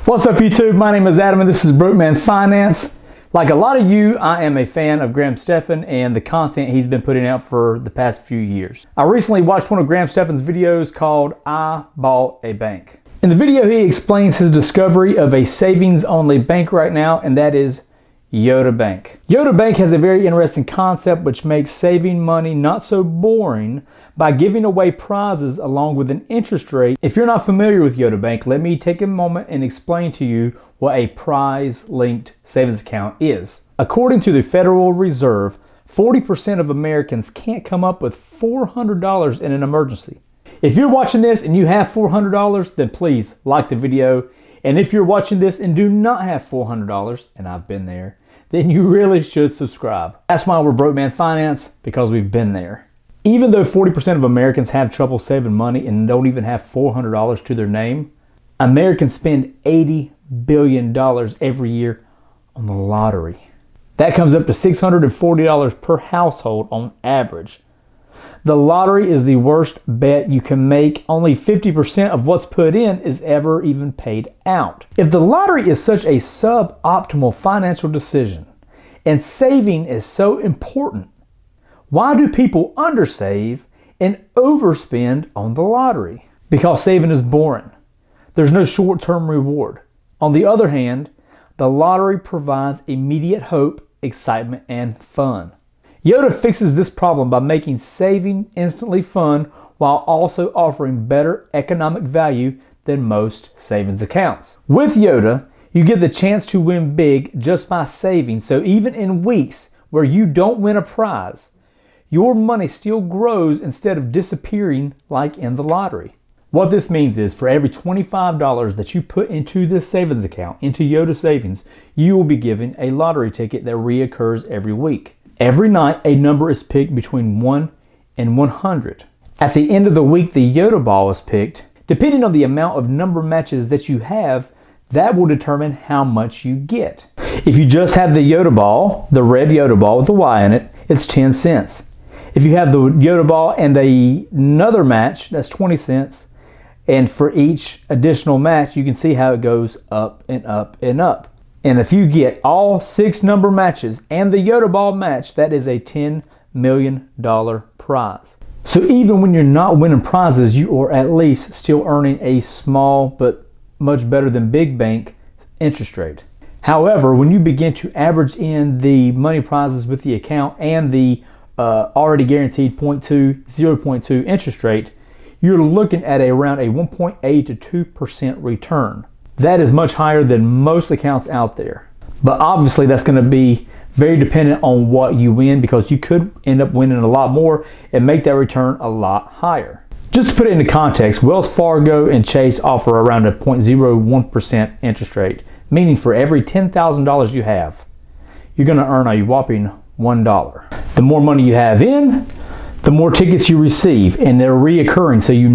What's up YouTube? My name is Adam and this is Broke Man Finance. Like a lot of you, I am a fan of Stephan and the content he's been putting out for the past few years. I recently watched one of Stephan's videos called I Bought a Bank. In the video he explains his discovery of a savings only bank right now, and that is Yoda Bank. Yoda Bank has a very interesting concept which makes saving money not so boring by giving away prizes along with an interest rate. If you're not familiar with Yoda Bank, let me take a moment and explain to you what a prize-linked savings account is. According to the Federal Reserve, 40% of Americans can't come up with $400 in an emergency. If you're watching this and you have $400, then please like the video. And if you're watching this and do not have $400, and I've been there, then you really should subscribe. That's why we're Broke Man Finance, because we've been there. Even though 40% of Americans have trouble saving money and don't even have $400 to their name, Americans spend $80 billion every year on the lottery. That comes up to $640 per household on average. The lottery is the worst bet you can make. Only 50% of what's put in is ever even paid out. If the lottery is such a suboptimal financial decision and saving is so important, why do people undersave and overspend on the lottery? Because saving is boring. There's no short-term reward. On the other hand, the lottery provides immediate hope, excitement, and fun. Yoda fixes this problem by making saving instantly fun while also offering better economic value than most savings accounts. With Yoda, you get the chance to win big just by saving, so even in weeks where you don't win a prize, your money still grows instead of disappearing like in the lottery. What this means is for every $25 that you put into this savings account, into Yoda Savings, you will be given a lottery ticket that reoccurs every week. Every night, a number is picked between 1 and 100. At the end of the week, the Yoda ball is picked. Depending on the amount of number matches that you have, that will determine how much you get. If you just have the Yoda ball, the red Yoda ball with the Y in it, it's 10 cents. If you have the Yoda ball and another match, that's 20 cents. And for each additional match, you can see how it goes up and up and up. And if you get all 6 number matches and the Yoda ball match, that is a $10 million prize. So even when you're not winning prizes, you are at least still earning a small but much better than big bank interest rate. However, when you begin to average in the money prizes with the account and the already guaranteed 0.2 interest rate, you're looking at around a 1.8 to 2% return. That is much higher than most accounts out there. But obviously that's going to be very dependent on what you win, because you could end up winning a lot more and make that return a lot higher. Just to put it into context, Wells Fargo and Chase offer around a 0.01% interest rate, meaning for every $10,000 you have, you're going to earn a whopping $1. The more money you have in, the more tickets you receive, and they're reoccurring, so you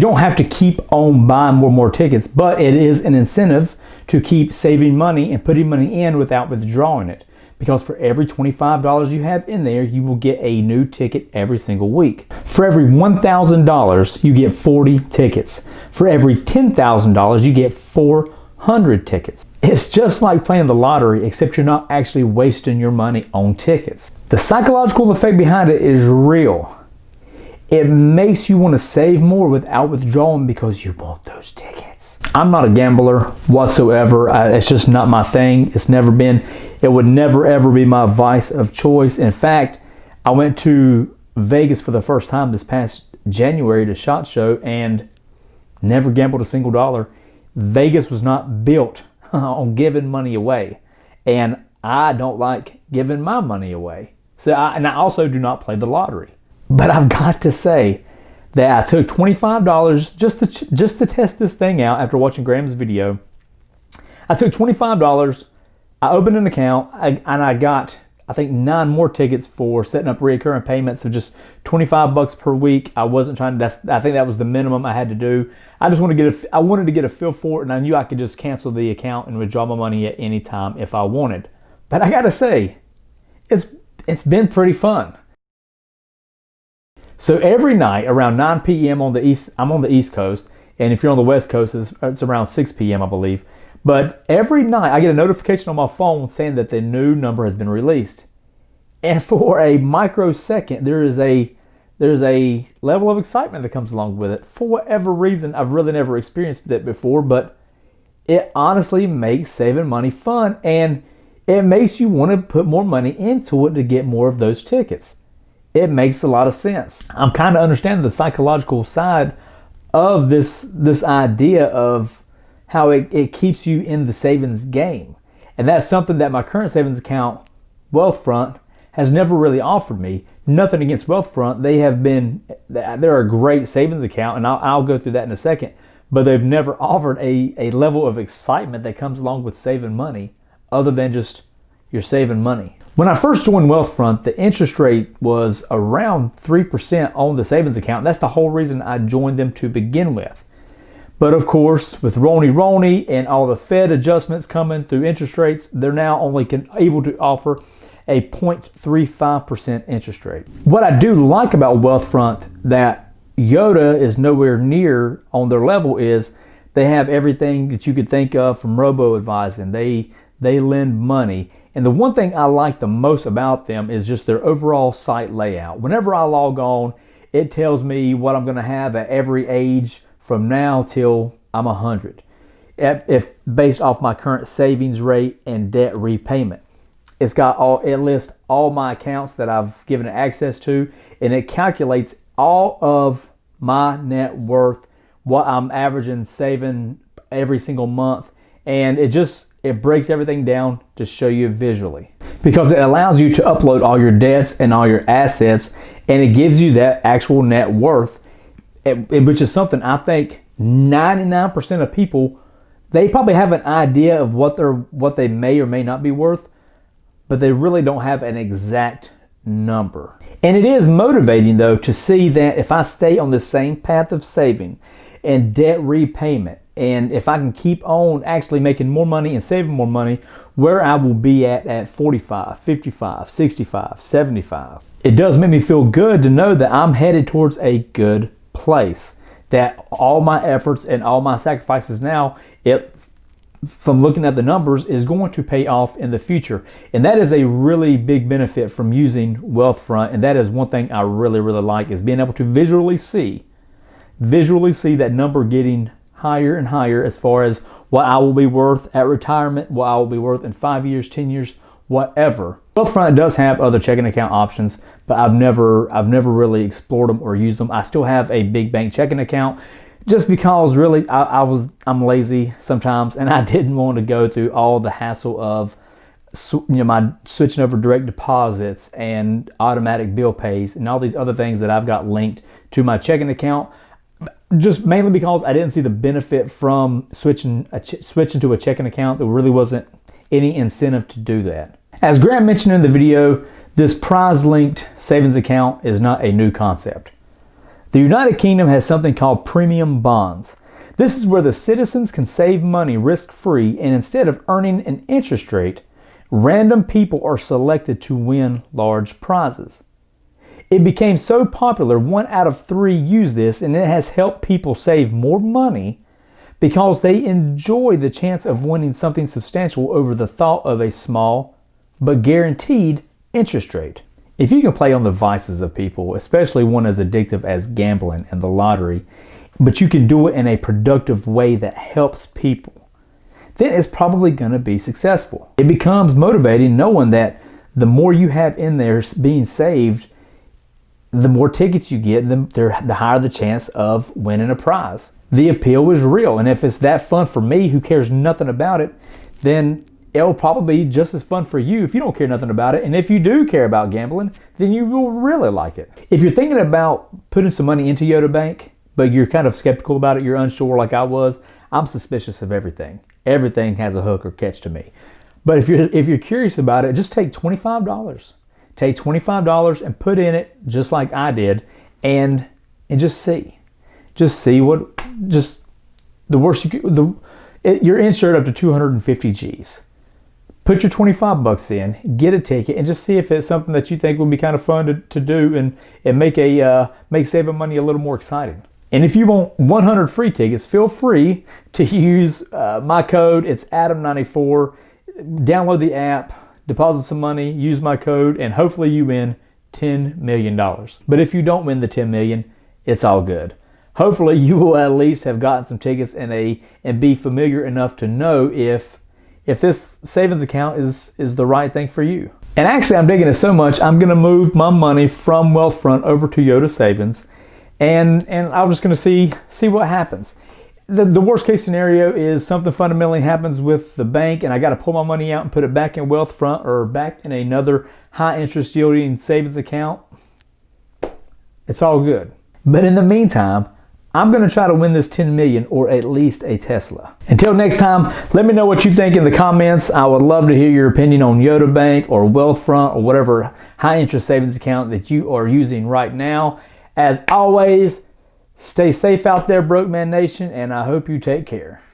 don't have to keep on buying more tickets, but it is an incentive to keep saving money and putting money in without withdrawing it, because for every $25 you have in there, you will get a new ticket every single week. For every $1,000 you get 40 tickets. For every $10,000 you get 400 tickets. It's just like playing the lottery, except you're not actually wasting your money on tickets. The psychological effect behind it is real. It makes you want to save more without withdrawing because you want those tickets. I'm not a gambler whatsoever. It's just not my thing. It would never ever be my vice of choice. In fact, I went to Vegas for the first time this past January to SHOT Show and never gambled a single dollar. Vegas was not built on giving money away, and I don't like giving my money away. And I also do not play the lottery. But I've got to say that I took $25 just to test this thing out after watching Graham's video. I took $25, I opened an account, and I got, I think, 9 more tickets for setting up recurring payments of just $25 per week. I wasn't trying to, I think that was the minimum I had to do. I wanted to get a feel for it, and I knew I could just cancel the account and withdraw my money at any time if I wanted. But I gotta say, it's been pretty fun. So every night around 9 p.m. I'm on the East Coast, And if you're on the West Coast, it's around 6 p.m., I believe. But every night I get a notification on my phone saying that the new number has been released. And for a microsecond, there's a level of excitement that comes along with it. For whatever reason, I've really never experienced it before, but it honestly makes saving money fun, and it makes you want to put more money into it to get more of those tickets. It makes a lot of sense. I'm kind of understanding the psychological side of this idea of how it keeps you in the savings game. And that's something that my current savings account, Wealthfront, has never really offered me. Nothing against Wealthfront. They're a great savings account, and I'll go through that in a second. But they've never offered a level of excitement that comes along with saving money other than just you're saving money. When I first joined Wealthfront, the interest rate was around 3% on the savings account. That's the whole reason I joined them to begin with. But of course, with Roni and all the Fed adjustments coming through interest rates, they're now only able to offer a 0.35% interest rate. What I do like about Wealthfront that Yoda is nowhere near on their level is they have everything that you could think of from robo-advising. They lend money. And the one thing I like the most about them is just their overall site layout. Whenever I log on, it tells me what I'm going to have at every age from now till I'm 100. If based off my current savings rate and debt repayment. It lists all my accounts that I've given it access to, and it calculates all of my net worth, what I'm averaging saving every single month, and it breaks everything down to show you visually, because it allows you to upload all your debts and all your assets, and it gives you that actual net worth, which is something I think 99% of people, they probably have an idea of what they may or may not be worth, but they really don't have an exact number. And it is motivating though to see that if I stay on the same path of saving and debt repayment, and if I can keep on actually making more money and saving more money, where I will be at 45, 55, 65, 75. It does make me feel good to know that I'm headed towards a good place, that all my efforts and all my sacrifices now, from looking at the numbers, is going to pay off in the future. And that is a really big benefit from using Wealthfront. And that is one thing I really, really like, is being able to visually see that number getting higher and higher as far as what I will be worth at retirement, what I will be worth in 5 years, 10 years, whatever. Wealthfront does have other checking account options, but I've never really explored them or used them. I still have a big bank checking account, just because really I'm lazy sometimes, and I didn't want to go through all the hassle of my switching over direct deposits and automatic bill pays and all these other things that I've got linked to my checking account. Just mainly because I didn't see the benefit from switching to a checking account. There really wasn't any incentive to do that. As Graham mentioned in the video, this prize-linked savings account is not a new concept. The United Kingdom has something called premium bonds. This is where the citizens can save money risk-free, and instead of earning an interest rate, random people are selected to win large prizes. It became so popular, 1 out of 3 use this, and it has helped people save more money because they enjoy the chance of winning something substantial over the thought of a small but guaranteed interest rate. If you can play on the vices of people, especially one as addictive as gambling and the lottery, but you can do it in a productive way that helps people, then it's probably going to be successful. It becomes motivating knowing that the more you have in there being saved, the more tickets you get, the higher the chance of winning a prize. The appeal is real, and if it's that fun for me who cares nothing about it, then it'll probably be just as fun for you if you don't care nothing about it. And if you do care about gambling, then you will really like it. If you're thinking about putting some money into Yoda Bank, but you're kind of skeptical about it, you're unsure like I was, I'm suspicious of everything. Everything has a hook or catch to me. But if you're curious about it, just take $25. Take $25 and put in it just like I did, and just see. You're insured up to 250 G's. Put your 25 bucks in, get a ticket, and just see if it's something that you think would be kind of fun to do and make saving money a little more exciting. And if you want 100 free tickets, feel free to use my code. It's Adam94. Download the app, deposit some money, use my code, and hopefully you win $10 million. But if you don't win the $10 million, it's all good. Hopefully you will at least have gotten some tickets and be familiar enough to know if this savings account is the right thing for you. And actually, I'm digging it so much, I'm going to move my money from Wealthfront over to Yotta Savings, and I'm just going to see what happens. The worst case scenario is something fundamentally happens with the bank, and I got to pull my money out and put it back in Wealthfront or back in another high interest yielding savings account. It's all good. But in the meantime, I'm going to try to win this 10 million or at least a Tesla. Until next time, let me know what you think in the comments. I would love to hear your opinion on Yoda Bank or Wealthfront or whatever high interest savings account that you are using right now. As always, stay safe out there, Broke Man Nation, and I hope you take care.